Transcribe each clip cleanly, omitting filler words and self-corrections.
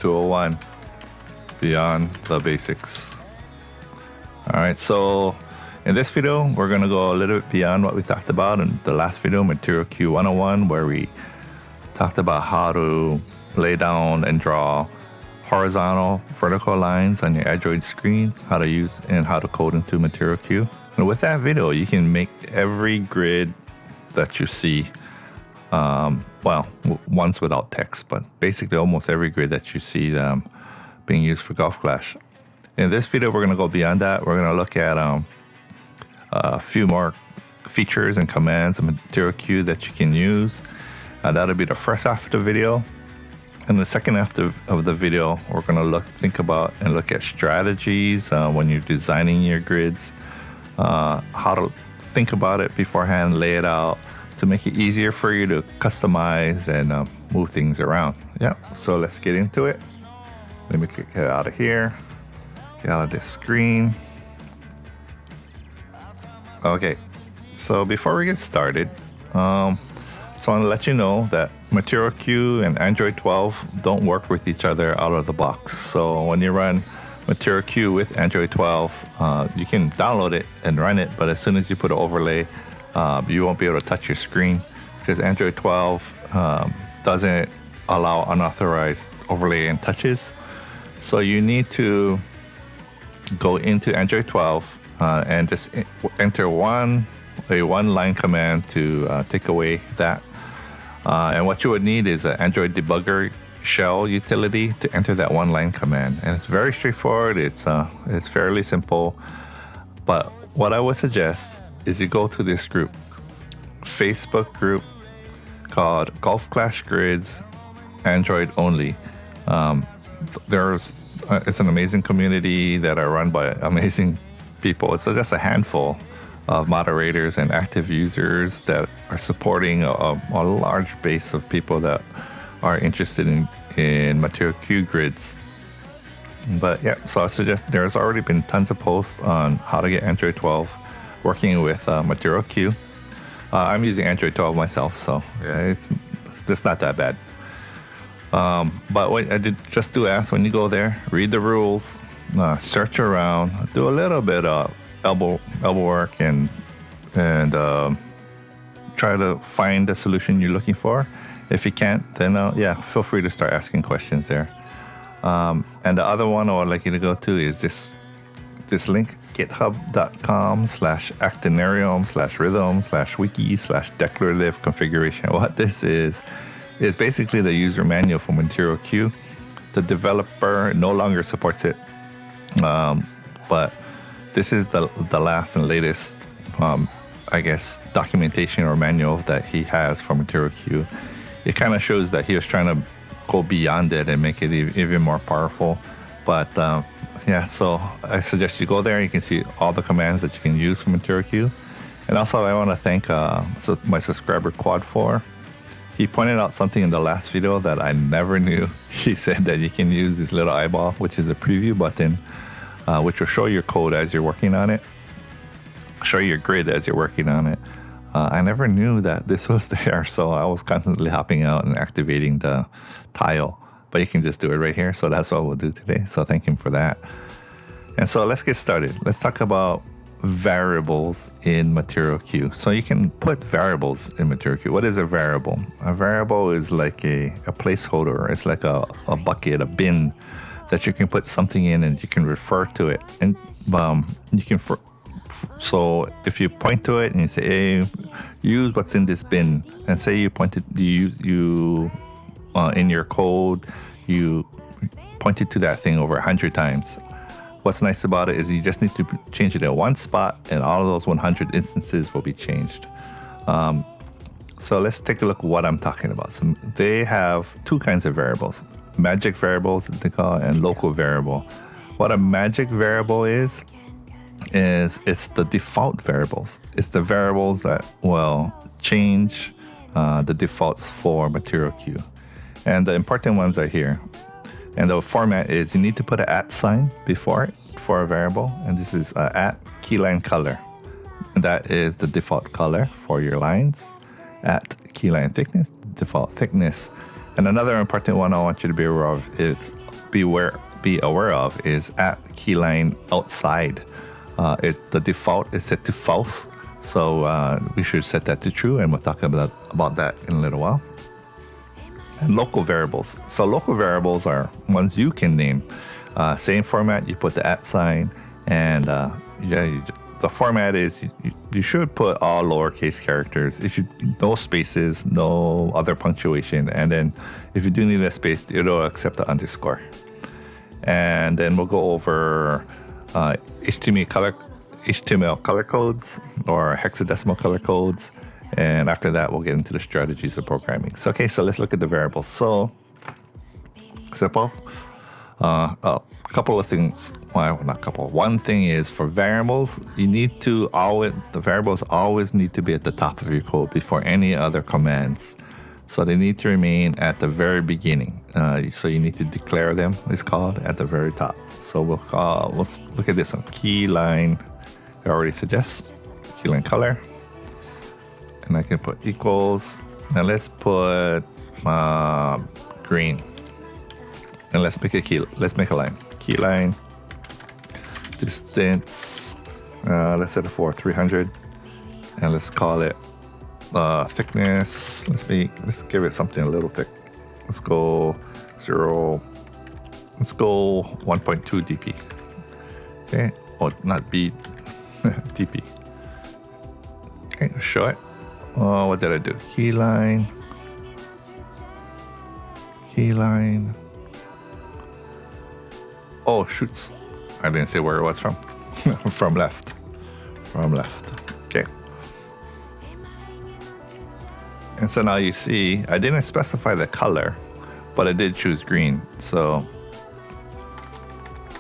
201, Beyond the Basics. All right, so in this video, we're going to go a little bit beyond what we talked about in the last video, Material Q 101, where we talked about how to lay down and draw horizontal, vertical lines on your Android screen, how to use and how to code into Material Q. And with that video, you can make every grid that you see, once without text, but basically almost every grid that you see being used for Golf Clash. In this video, we're going to go beyond that. We're going to look at a few more features and commands in Material Q that you can use. That'll be the first half of the video. In the second half of the video, we're going to think about and look at strategies when you're designing your grids, how to think about it beforehand, lay it out to make it easier for you to customize and move things around. Yeah, so let's get into it. Let me get out of here, get out of this screen. Okay, so before we get started, so I want to let you know that Material Q and Android 12 don't work with each other out of the box. So when you run Material Q with Android 12, you can download it and run it, but as soon as you put an overlay, you won't be able to touch your screen because Android 12 doesn't allow unauthorized overlay and touches. So you need to go into Android 12 and just enter a one-line command to take away that. And what you would need is an Android debugger shell utility to enter that one-line command. And it's very straightforward. It's fairly simple. But what I would suggest is you go to this group, Facebook group called Golf Clash Grids Android Only. It's an amazing community that are run by amazing people. It's just a handful of moderators and active users that are supporting a large base of people that are interested in Material Q grids. But yeah, so I suggest there's already been tons of posts on how to get Android 12 working with Material Q. I'm using Android 12 myself, so yeah, it's not that bad. But what I did just do ask when you go there, read the rules, search around, do a little bit of elbow work and try to find the solution you're looking for. If you can't, then feel free to start asking questions there. And the other one I would like you to go to is this link, github.com/actinarium/rhythm/wiki/declarative configuration. What this is basically the user manual for Material Q. The developer no longer supports it, but this is the last and latest, documentation or manual that he has for Material Q. It kind of shows that he was trying to go beyond it and make it even more powerful. But so I suggest you go there. You can see all the commands that you can use for Material Q. And also I want to thank my subscriber Quad4. He pointed out something in the last video that I never knew. He said that you can use this little eyeball, which is a preview button, which will show your code as you're working on it, show your grid as you're working on it. I never knew that this was there, so I was constantly hopping out and activating the tile. But you can just do it right here, so that's what we'll do today. So thank him for that. And so let's get started. Let's talk about variables in Material Q. So you can put variables in Material Q. What is a variable? A variable is like a placeholder. It's like a bucket, a bin that you can put something in and you can refer to it. And you can so if you point to it and you say, hey, use what's in this bin, and say you pointed, you in your code, you pointed to that thing over 100 times. What's nice about it is you just need to change it in one spot and all of those 100 instances will be changed. So let's take a look at what I'm talking about. So they have two kinds of variables, magic variables they call it, and local variable. What a magic variable is it's the default variables. It's the variables that will change the defaults for Material Q. And the important ones are here. And the format is you need to put an @ sign before it for a variable. And this is @ keyline color. And that is the default color for your lines. @ keyline thickness, default thickness. And another important one I want you to be aware of is at keyline outside. The default is set to false, so we should set that to true, and we'll talk about that in a little while. And local variables. So local variables are ones you can name. Same format, you put the at sign, and the format is you should put all lowercase characters. If you no spaces, no other punctuation, and then if you do need a space, it'll accept the underscore. And then we'll go over HTML color codes or hexadecimal color codes. And after that, we'll get into the strategies of programming. So, okay, so let's look at the variables. So, simple. A couple of things. Well, not couple. One thing is for variables, the variables always need to be at the top of your code before any other commands. So they need to remain at the very beginning. So you need to declare them, it's called, at the very top. So we'll look at this one. Keyline, I already suggest. Keyline color. And I can put equals. Now let's put green. And let's make a line. Keyline. Distance. Let's set it for 300. And let's call it thickness. Let's give it something a little thick. Let's go 0. Let's go 1.2 dp. Okay. Oh, not b. dp. Okay, show it. Oh, what did I do? Keyline. Oh, shoots. I didn't say where it was from. From left. Okay. And so now you see, I didn't specify the color, but I did choose green. So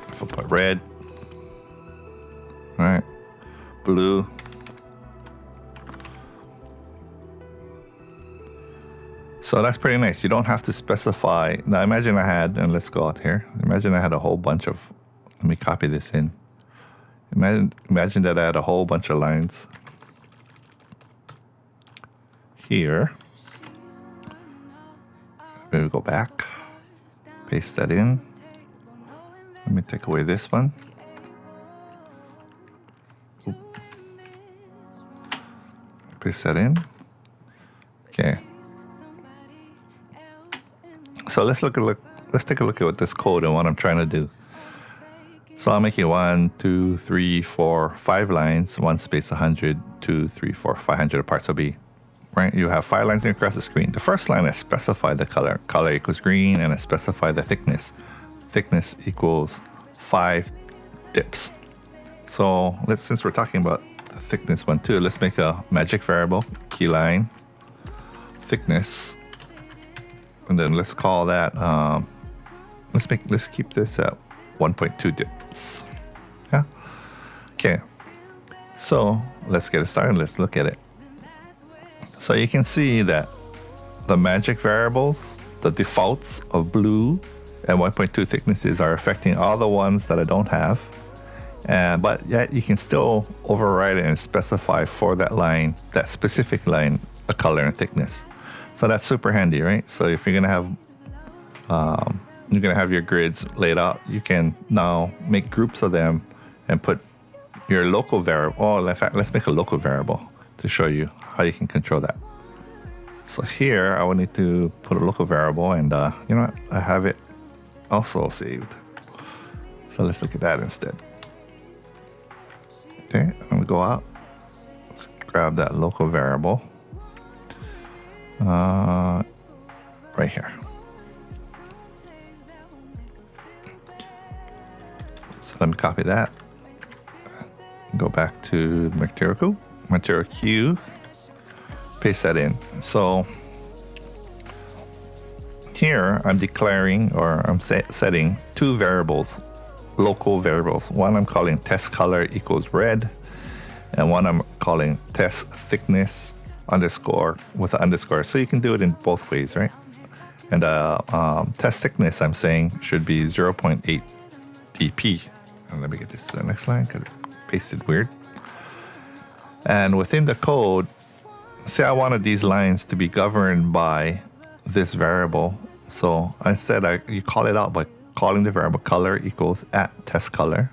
if I put red, all right, blue, so that's pretty nice. You don't have to specify. Now imagine and let's go out here. Imagine I had a whole bunch of, let me copy this in. Imagine that I had a whole bunch of lines here. Maybe go back, paste that in. Let me take away this one. Oop. Paste that in. Okay. So let's take a look at what this code and what I'm trying to do. So I'm making 1, 2, 3, 4, 5 lines, 1 space 100, 2, 3, 4, 500 apart. So right, you have 5 lines across the screen. The first line, I specify the color. Color equals green, and I specify the thickness. Thickness equals 5 dips. So since we're talking about the thickness one too, let's make a magic variable, keyline, thickness. And then let's call that, let's keep this at 1.2 dips. Yeah. Okay. So let's get it started. Let's look at it. So you can see that the magic variables, the defaults of blue and 1.2 thicknesses are affecting all the ones that I don't have. But yet you can still override it and specify for that line, that specific line, a color and thickness. So that's super handy, right? So if you're gonna have your grids laid out, you can now make groups of them and put your local variable. Oh, in fact, let's make a local variable to show you how you can control that. So here I will need to put a local variable, and you know what? I have it also saved. So let's look at that instead. Okay, I'm gonna go out. Let's grab that local variable. Right here. So let me copy that. Go back to the material queue, paste that in. So here I'm declaring, or I'm setting 2 variables, local variables. One I'm calling test color equals red, and one I'm calling test thickness underscore with an underscore. So you can do it in both ways, right? And test thickness I'm saying should be 0.8 dp. And let me get this to the next line because it pasted weird. And within the code, say I wanted these lines to be governed by this variable. So instead, you call it out by calling the variable color equals @test color,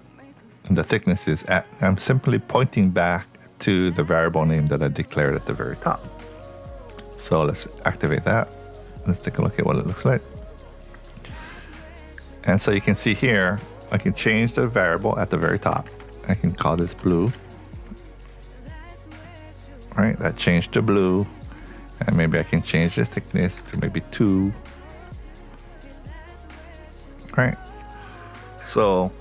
and the thickness is at. I'm simply pointing back to the variable name that I declared at the very top. So let's activate that. Let's take a look at what it looks like. And so you can see here, I can change the variable at the very top. I can call this blue. All right, that changed to blue. And maybe I can change the thickness to maybe 2. All right. So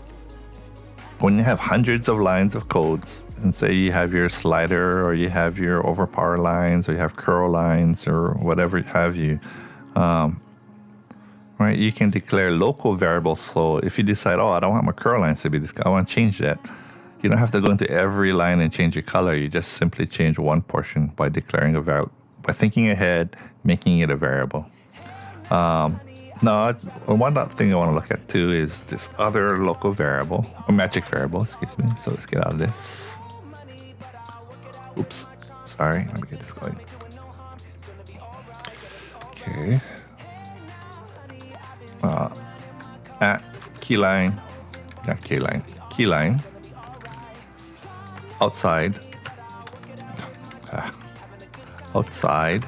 when you have hundreds of lines of codes, and say you have your slider, or you have your overpower lines, or you have curl lines, or whatever have you, right? You can declare local variables. So if you decide, oh, I don't want my curl lines to be this, I want to change that. You don't have to go into every line and change your color. You just simply change one portion by declaring a variable, by thinking ahead, making it a variable. Now, one thing I want to look at too is this other local variable, or magic variable, excuse me. So let's get out of this. Oops, sorry, let me get this going. Okay. At keyline, not keyline, keyline, outside, outside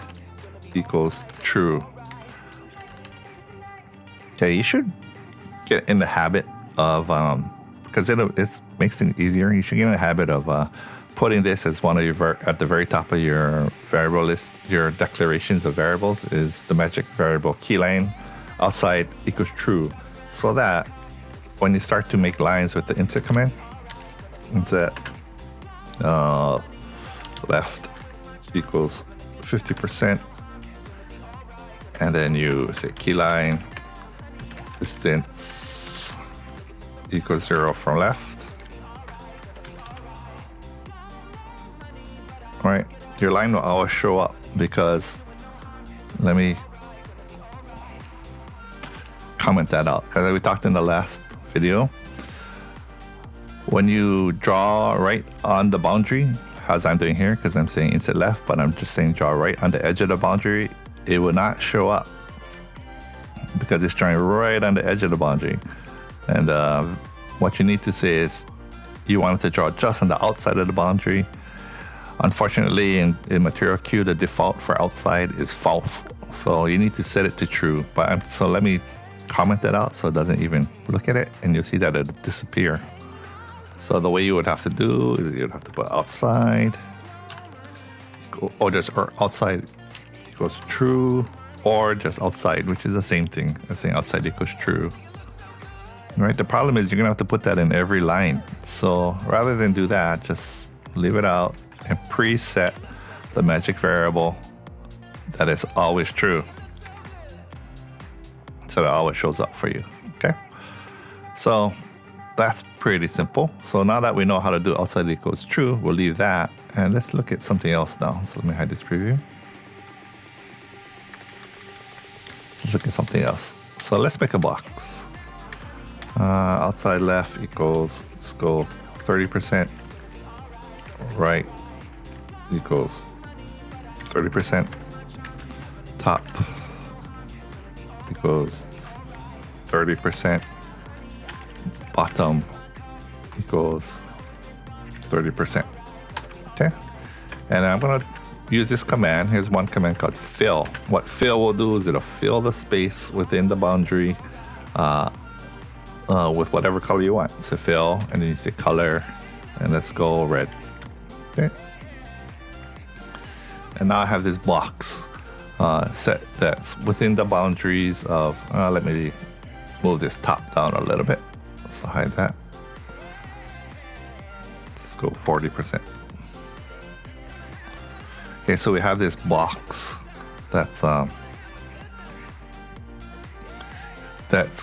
equals true. Okay, you should get in the habit of, because it makes things easier, you should get in the habit of putting this as one of your, at the very top of your variable list, your declarations of variables is the magic variable keyline outside equals true. So that when you start to make lines with the insert command, insert left equals 50%, and then you say keyline distance equals 0 from left. All right, your line will always show up because, let me comment that out. As we talked in the last video, when you draw right on the boundary, as I'm doing here, because I'm saying insert left, but I'm just saying draw right on the edge of the boundary, it will not show up because it's drawing right on the edge of the boundary. And what you need to say is you want it to draw just on the outside of the boundary. Unfortunately, in Material Q, the default for outside is false. So you need to set it to true. So let me comment that out so it doesn't even look at it, and you'll see that it'll disappear. So the way you would have to do is you'd have to put outside, or just outside equals true, or just outside, which is the same thing as saying outside equals true. Right? The problem is you're gonna have to put that in every line. So rather than do that, just leave it out and preset the magic variable that is always true, so that always shows up for you. Okay, so that's pretty simple. So now that we know how to do outside equals true, we'll leave that, and let's look at something else now. So let me hide this preview. Let's look at something else. So let's make a box. Outside left equals, let's go 30%. Right equals 30%. Top equals 30%. Bottom equals 30%. Okay, and I'm gonna use this command. Here's one command called fill. What fill will do is it'll fill the space within the boundary with whatever color you want. So fill, and then you say color, and let's go red. Okay, and now I have this box set that's within the boundaries of, let me move this top down a little bit. So hide that. Let's go 40%. Okay, so we have this box that's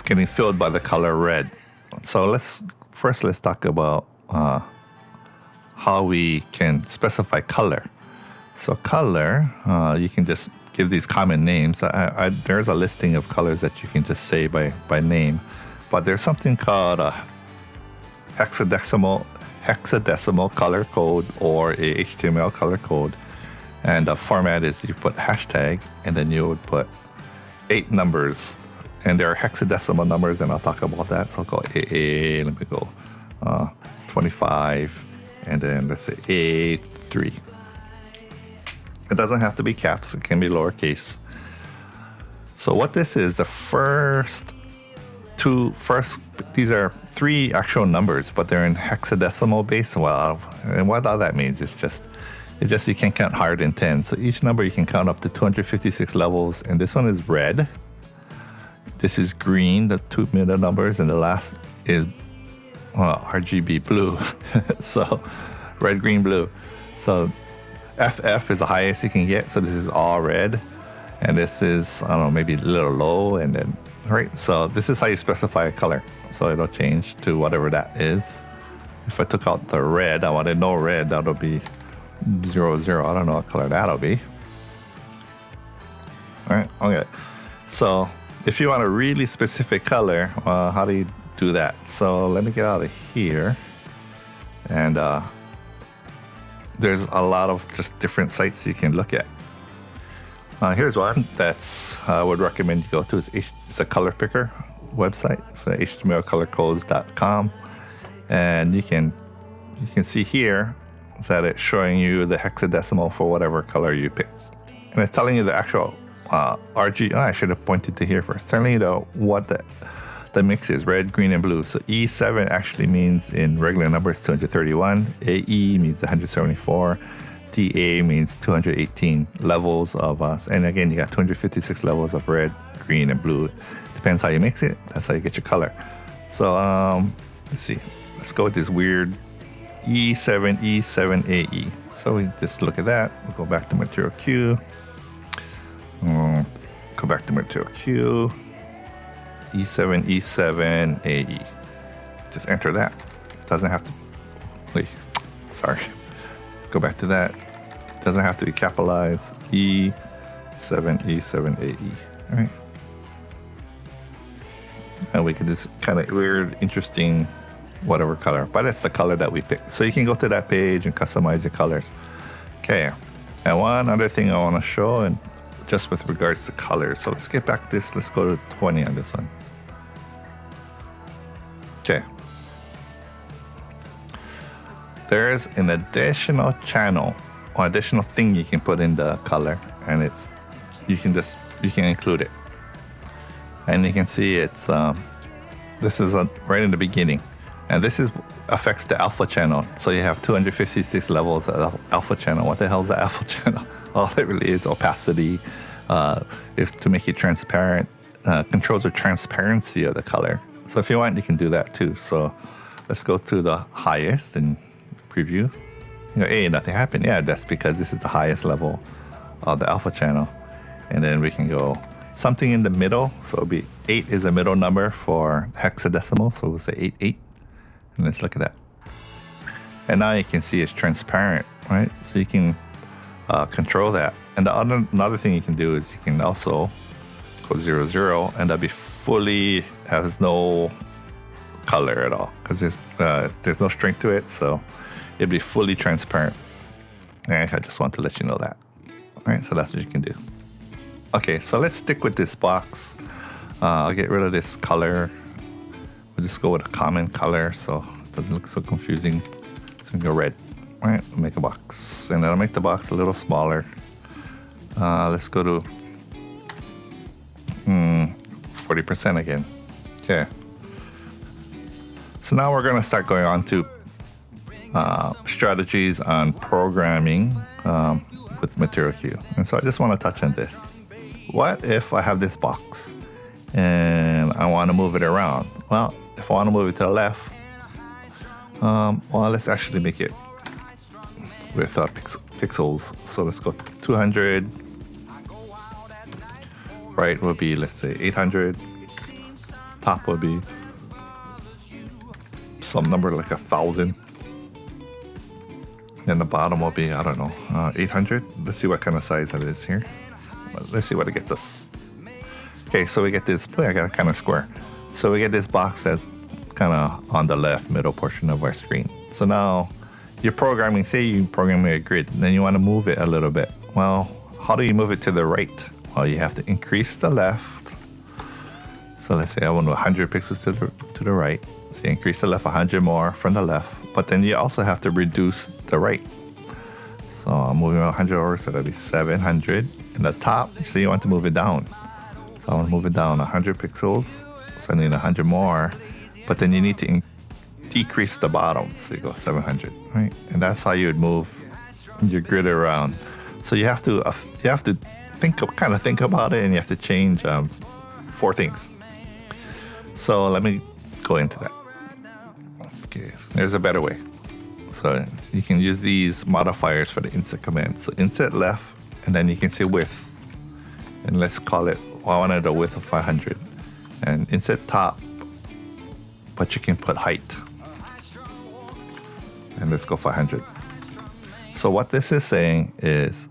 getting filled by the color red. So let's talk about how we can specify color. So color, you can just give these common names. There's a listing of colors that you can just say by name, but there's something called a hexadecimal color code, or a HTML color code. And the format is you put hashtag, and then you would put 8 numbers, and there are hexadecimal numbers, and I'll talk about that. So I'll go AA, let me go 25, and then let's say A3. It doesn't have to be caps, it can be lowercase. So what this is, the first, these are 3 actual numbers, but they're in hexadecimal base. Well, and what all that means is just you can't count higher than 10. So each number you can count up to 256 levels, and this one is red. This is green, the 2 middle numbers, and the last is RGB blue. So red, green, blue. So FF is the highest you can get. So this is all red, and this is, I don't know, maybe a little low, and then right. So this is how you specify a color. So it'll change to whatever that is. If I took out the red, I wanted no red, that'll be 0, 0. I don't know what color that'll be. All right, okay. So if you want a really specific color, how do you do that? So let me get out of here. And there's a lot of just different sites you can look at. Here's one that's I would recommend you go to. It's a color picker website, so htmlcolorcodes.com, and you can see here that it's showing you the hexadecimal for whatever color you pick, and it's telling you the actual RG. I should have pointed to here first. Telling you what the mix is: red, green, and blue. So E7 actually means in regular numbers 231. AE means 174. DA means 218 levels of and again you got 256 levels of red, green, and blue. Depends how you mix it. That's how you get your color. So let's see. Let's go with this weird E7AE. So we just look at that. We'll go back to Material Q. Go back to Material Q. E7AE. Just enter that. Doesn't have to. Wait. Sorry. Go back to that. Doesn't have to be capitalized. E7AE. All right. And we get this kind of weird, interesting, whatever color. But it's the color that we picked. So you can go to that page and customize your colors. Okay. And one other thing I want to show, and just with regards to colors. So let's get back this. Let's go to 20 on this one. Okay. There's an additional channel or additional thing you can put in the color, and you can include it, and you can see it's this is right in the beginning, and this affects the alpha channel. So you have 256 levels of alpha channel. What the hell is the alpha channel? All it really is opacity, if to make it transparent, controls the transparency of the color. So if you want, you can do that too. So let's go to the highest and preview. Hey, nothing happened. Yeah, that's because this is the highest level of the alpha channel. And then we can go something in the middle. So it'll be 8 is a middle number for hexadecimal. So we'll say 88. And let's look at that. And now you can see it's transparent, right? So you can control that. And another thing you can do is you can also go 0, 0, and that'll be fully, has no color at all, because there's no strength to it. So it'd be fully transparent. And I just want to let you know that. All right, so that's what you can do. Okay, so let's stick with this box. I'll get rid of this color. We'll just go with a common color so it doesn't look so confusing. So we can go red. All right, we'll make a box. And then I'll make the box a little smaller. Let's go to 40% again. Okay. So now we're going to start going on to strategies on programming with Material Q. And so I just want to touch on this. What if I have this box and I want to move it around? Well, if I want to move it to the left, well, let's actually make it with pixels. So let's go 200. Right will be, let's say, 800. Top will be some number like 1,000. And the bottom will be, I don't know, 800. Let's see what kind of size that is here. Let's see what it gets us. Okay, so we get this, I got a kind of square. So we get this box that's kind of on the left middle portion of our screen. So now you're programming, say you're programming a grid, and then you want to move it a little bit. Well, how do you move it to the right? you have to increase the left. So let's say I want 100 pixels to the right. So you increase the left 100 more from the left, but then you also have to reduce the right. So I'm moving 100 over, so that'll be 700. And the top, so you want to move it down. So I want to move it down 100 pixels. So I need 100 more, but then you need to decrease the bottom. So you go 700, right? And that's how you would move your grid around. So you have to think about it, and you have to change 4 things. So let me go into that. Okay, there's a better way. So you can use these modifiers for the inset command. So inset left, and then you can say width, and let's call it, I wanted a width of 500, and inset top, but you can put height, and let's go 500. So what this is saying is,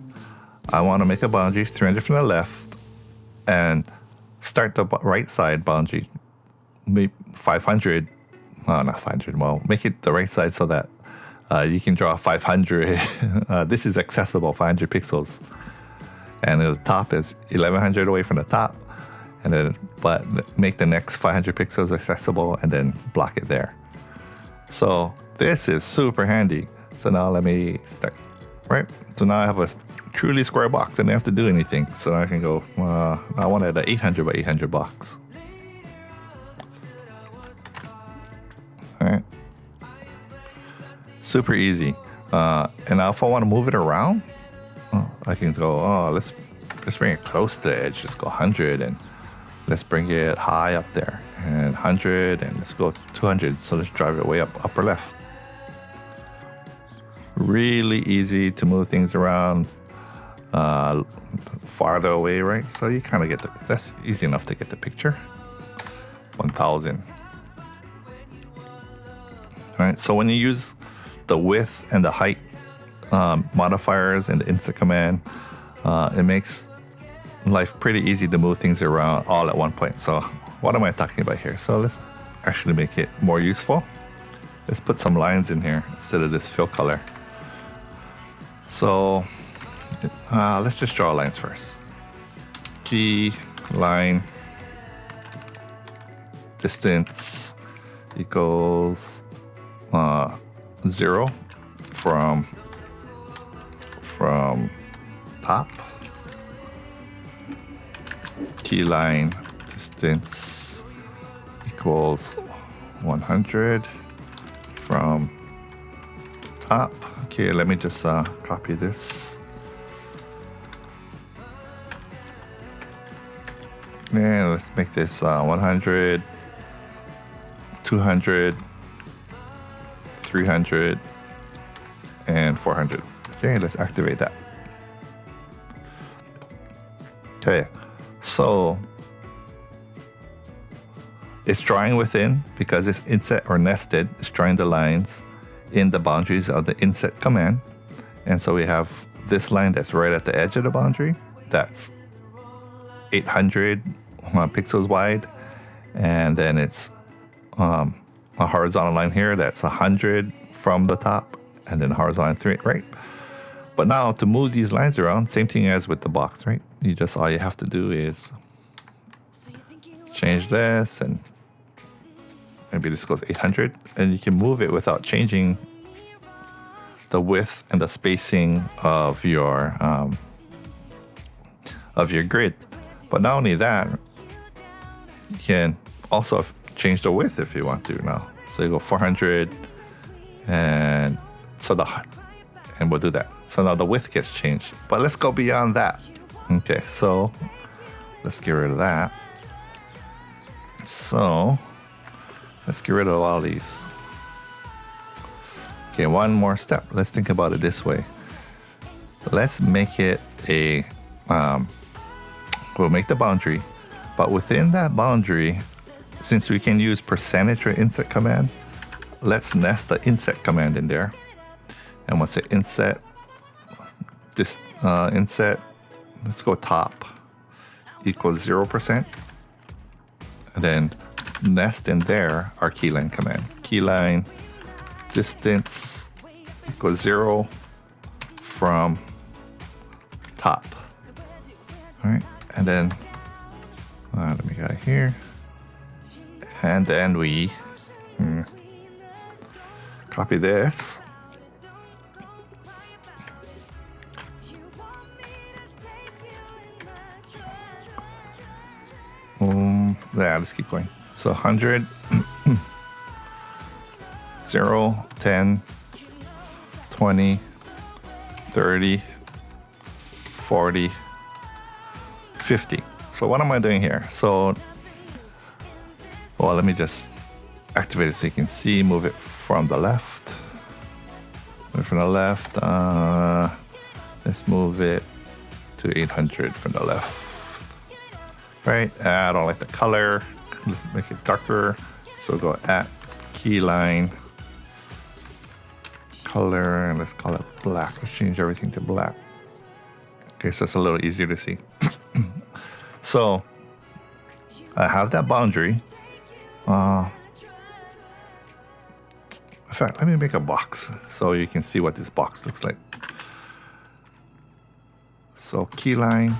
I want to make a boundary 300 from the left, and start the right side boundary, maybe 500. Oh, not 500. Well, make it the right side so that you can draw 500. This is accessible, 500 pixels. And the top is 1100 away from the top. And then, but make the next 500 pixels accessible and then block it there. So this is super handy. So now let me start, right? So now I have a truly square box and I don't have to do anything. So I can go, I wanted an 800 by 800 box. All right. Super easy. And now if I want to move it around, I can go, let's bring it close to the edge. Just go 100 and let's bring it high up there. And 100 and let's go 200. So let's drive it way up upper left. Really easy to move things around farther away, right? So you kind of that's easy enough to get the picture. 1000. All right, so when you use the width and the height modifiers and the inset command, it makes life pretty easy to move things around all at one point. So what am I talking about here? So let's actually make it more useful. Let's put some lines in here instead of this fill color. So let's just draw lines first. Key line distance equals 0 from top. Key line distance equals 100 from top. Okay, let me just copy this. And let's make this 100, 200, 300, and 400. Okay, let's activate that. Okay, so it's drawing within because it's inset or nested. It's drawing the lines in the boundaries of the inset command. And so we have this line that's right at the edge of the boundary. That's 800 pixels wide. And then it's a horizontal line here that's 100 from the top, and then horizontal line 3, right? But now to move these lines around, same thing as with the box, right? All you have to do is change this, and maybe this goes 800, and you can move it without changing the width and the spacing of your grid. But not only that, you can also change the width if you want to now. So you go 400, and we'll do that. So now the width gets changed. But let's go beyond that. Okay, so let's get rid of that. So let's get rid of all these. Okay, one more step. Let's think about it this way. Let's make it we'll make the boundary, but within that boundary, since we can use percentage or inset command, let's nest the inset command in there. And once it inset, inset, let's go top equals 0%. And then nest in there our keyline command. Keyline distance equals 0 from top. All right. and then let me get here, and then we copy this. Yeah, let's keep going. So 100, 0, 10, 20, 30, 40, 50. So what am I doing here? So, well, let me just activate it so you can see. Move it from the left. Move it from the left. Let's move it to 800 from the left. Right, I don't like the color. Let's make it darker. So we'll go at keyline color, and let's call it black. Let's change everything to black. Okay, so it's a little easier to see. So I have that boundary. In fact, let me make a box so you can see what this box looks like. So keyline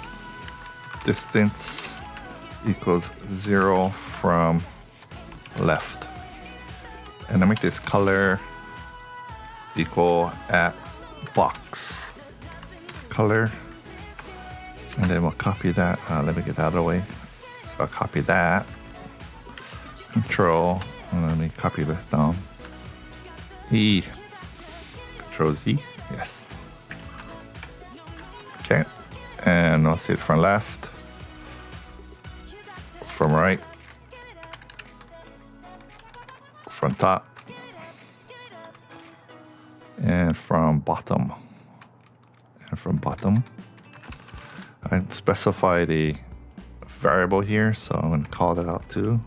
distance equals 0 from left, and I make this color equal at box color, and then we'll copy that. Let me get that out of the way. So I'll copy that, Control, and let me copy this down. E, Control Z, yes. Okay, and I'll see it from left, from right, from top, and from bottom. And from bottom, I specify the variable here, so I'm going to call that out too.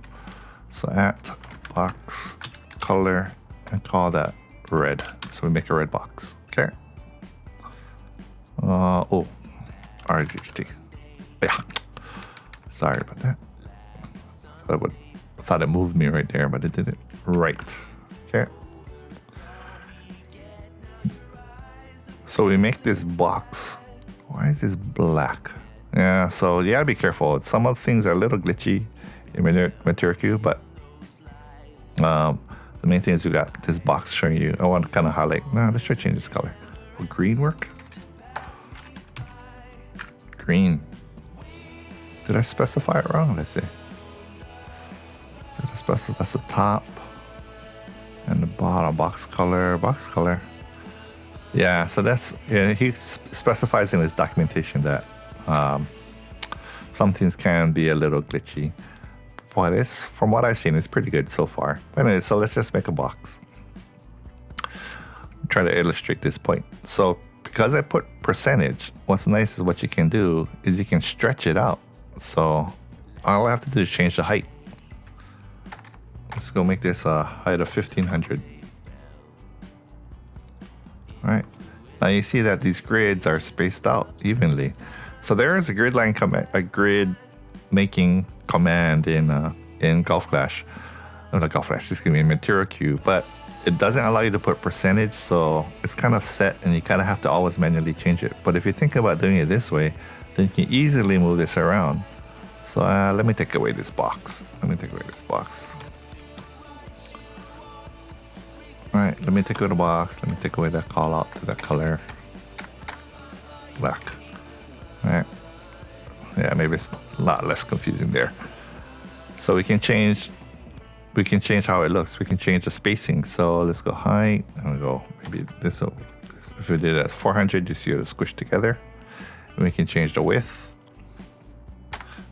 So at box color, and call that red. So we make a red box. Okay. Oh, RGT. Yeah. Sorry about that. I thought it moved me right there, but it did it right. Okay. So we make this box. Why is this black? Yeah, so you gotta be careful. Some of the things are a little glitchy in Material Cube, but the main thing is we got this box showing you. I want to kind of highlight. Let's try to change this color. Will green work? Green. Did I specify it wrong? Let's see. That's the top and the bottom. Box color. Yeah, so that's, yeah, he specifies in his documentation that some things can be a little glitchy. But it's, from what I've seen, it's pretty good so far. Anyway, so let's just make a box. Try to illustrate this point. So because I put percentage, what's nice is what you can do is you can stretch it out. So all I have to do is change the height. Let's go make this a height of 1500. All right. Now you see that these grids are spaced out evenly. So there is a grid line command, a grid making command in Golf Clash. Not Golf Clash, excuse me, in Material Cube, but it doesn't allow you to put percentage, so it's kind of set and you kind of have to always manually change it. But if you think about doing it this way, then you can easily move this around. So let me take away this box. All right, let me take away the box. Let me take away that call out to that color. Black. All right. Yeah, maybe it's a lot less confusing there. So we can change how it looks. We can change the spacing. So let's go height. And we go maybe this. If we did it as 400, you see it squished together. And we can change the width.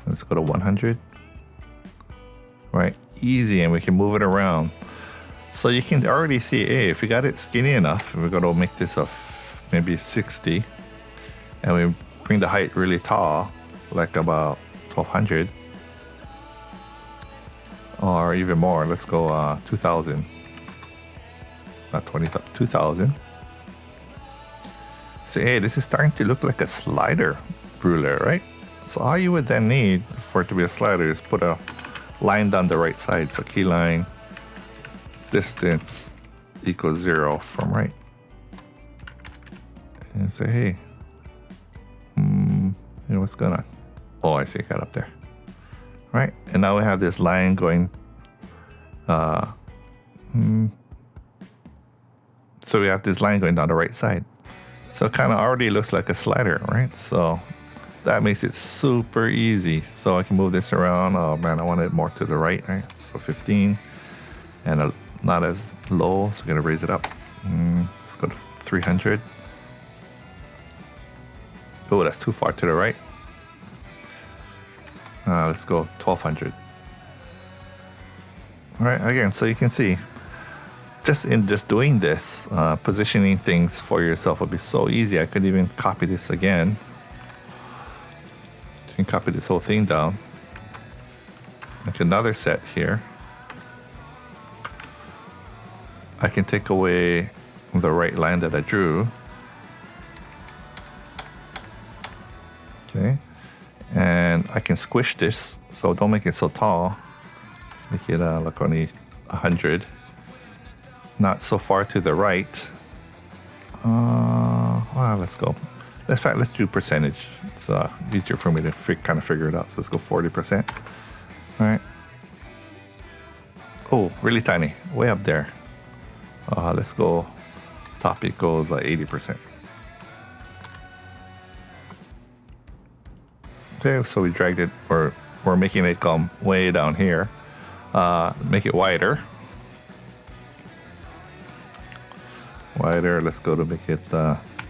Let's go to 100. Right, easy, and we can move it around. So you can already see, hey, if we got it skinny enough, we're going to make this a maybe 60, and we bring the height really tall, like about 1200, or even more. Let's go 2000, not 2000. So hey, this is starting to look like a slider ruler, right? So all you would then need for it to be a slider is put a line down the right side. So key line distance equals 0 from right, and say, hey, what's going on? Oh, I see, it got up there. Right, and now we have this line going. So we have this line going down the right side. So it kind of already looks like a slider, right? So that makes it super easy. So I can move this around. Oh man, I want it more to the right, right? So 15, and not as low, so we're gonna raise it up. Let's go to 300. Oh, that's too far to the right. Let's go 1200. All right, again, so you can see, just doing this, positioning things for yourself would be so easy. I could even copy this again. You can copy this whole thing down. Like another set here. I can take away the right line that I drew. Okay. And I can squish this, so don't make it so tall. Let's make it like only 100. Not so far to the right. Well, let's go. In fact, let's do percentage. It's easier for me to kind of figure it out. So let's go 40%. All right. Oh, really tiny, way up there. Let's go. Top it goes 80%. Okay, so we dragged it, or we're making it come way down here. Make it wider. Wider, let's go to make it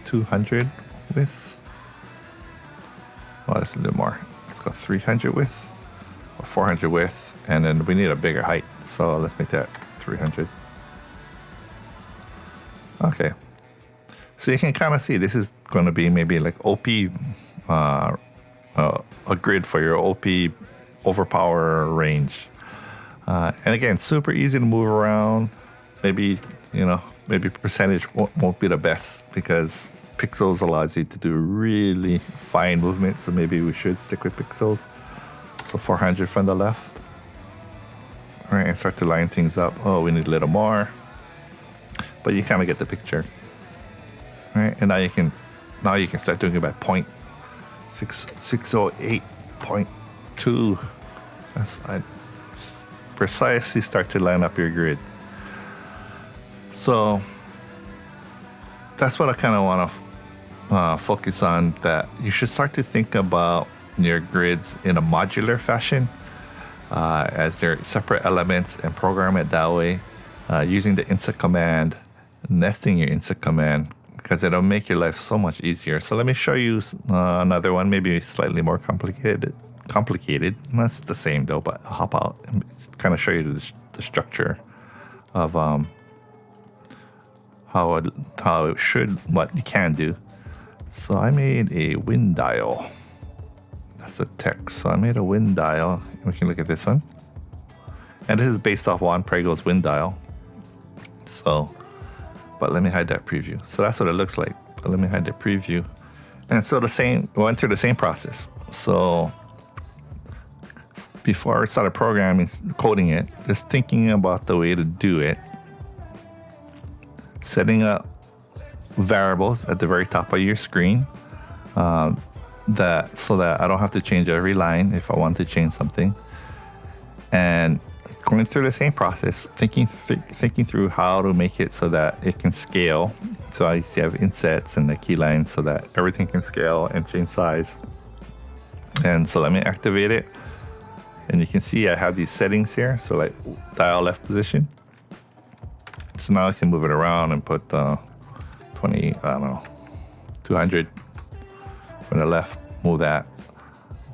200 width. Well, let's do more. Let's go 300 width, or 400 width, and then we need a bigger height. So let's make that 300. Okay. So you can kind of see this is going to be maybe like OP, a grid for your OP overpower range. And again, super easy to move around. Maybe, maybe percentage won't be the best because pixels allows you to do really fine movements. So maybe we should stick with pixels. So 400 from the left. All right, and start to line things up. Oh, we need a little more. But you kind of get the picture. All right, and now you can start doing it by 608.2. I precisely start to line up your grid. So that's what I kind of want to focus on, that you should start to think about your grids in a modular fashion, as they're separate elements, and program it that way, using the insert command, nesting your insert command, because it'll make your life so much easier. So let me show you another one, maybe slightly more complicated. That's the same though, but I'll hop out and kind of show you the structure of how it should, what you can do. So I made a wind dial. That's the text. So I made a wind dial. We can look at this one. And this is based off Juan Prego's wind dial. So, but let me hide that preview. So that's what it looks like. But let me hide the preview. And so we went through the same process. So before I started programming, coding it, just thinking about the way to do it, setting up variables at the very top of your screen, so that I don't have to change every line if I want to change something, and going through the same process, thinking through how to make it so that it can scale. So I have insets and the key lines so that everything can scale and change size. And so let me activate it. And you can see I have these settings here. So like dial left position. So now I can move it around and put 200 from the left, move that.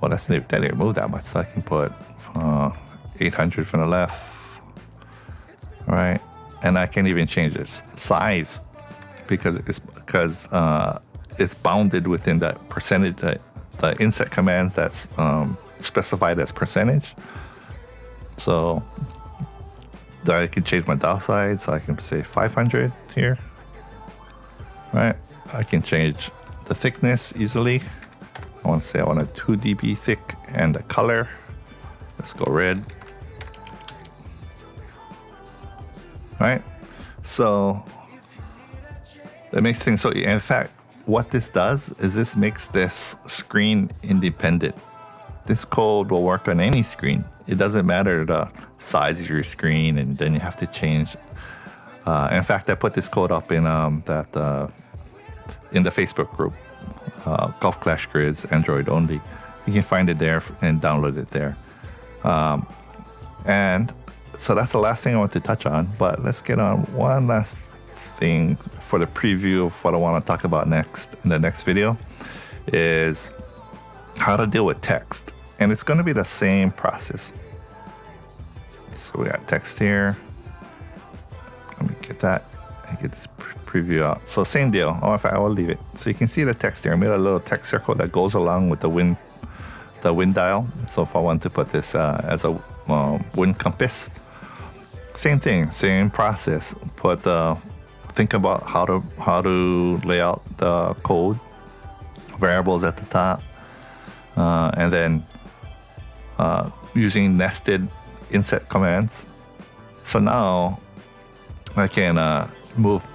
Well, that didn't move that much. So I can put 800 from the left. All right. And I can even change its size because it's bounded within that percentage, the inset command that's specified as percentage. So I can change my dial size. So I can say 500 here. Right. I can change the thickness easily. I want a 2 dB thick, and the color. Let's go red. Right. So that makes things so. In fact, what this does is this makes this screen independent. this code will work on any screen. It doesn't matter the size of your screen, and then you have to change. In fact, I put this code up in in the Facebook group, Golf Clash Grids Android only. You can find it there and download it there. And so that's the last thing I want to touch on. But let's get on one last thing for the preview of what I want to talk about next in the next video is how to deal with text. And it's going to be the same process. So we got text here. Let me get that and get this preview out. So same deal. Oh, in fact, I will leave it. So you can see the text here. I made a little text circle that goes along with the wind dial. So if I want to put this as a wind compass, same thing, same process. Think about how to lay out the code, variables at the top, and then using nested inset commands. So now I can move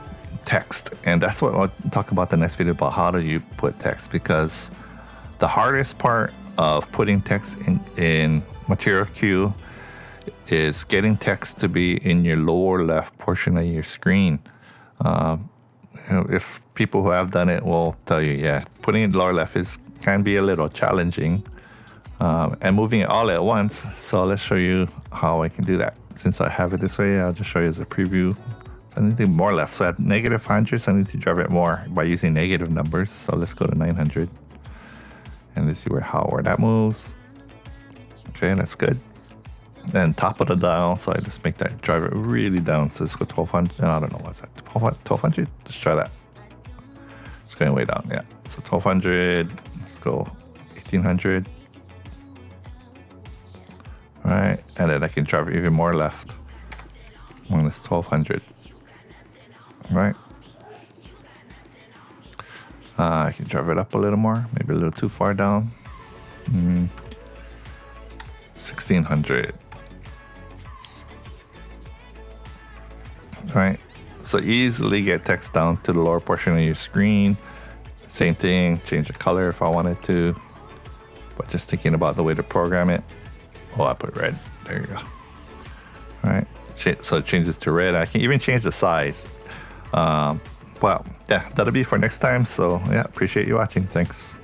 text, and that's what I'll talk about the next video, about how do you put text, because the hardest part of putting text in Material Queue is getting text to be in your lower left portion of your screen. If people who have done it will tell you, yeah, putting it lower left can be a little challenging, and moving it all at once. So let's show you how I can do that. Since I have it this way, I'll just show you as a preview. I need to do more left. So at negative hundreds, I need to drive it more by using negative numbers. So let's go to 900. And let's see where that moves. Okay, that's good. Then top of the dial, so I just make that drive it really down. So let's go 1200. I don't know, what's that? 1200? Let's try that. It's going way down, yeah. So 1200, let's go 1800. All right, and then I can drive it even more left when it's 1200. All right. I can drive it up a little more, maybe a little too far down. 1600. All right, so easily get text down to the lower portion of your screen. Same thing, change the color if I wanted to, but just thinking about the way to program it. Oh, I put red. There you go. All right, so it changes to red. I can even change the size. Well, yeah, that'll be for next time. So yeah, appreciate you watching. Thanks.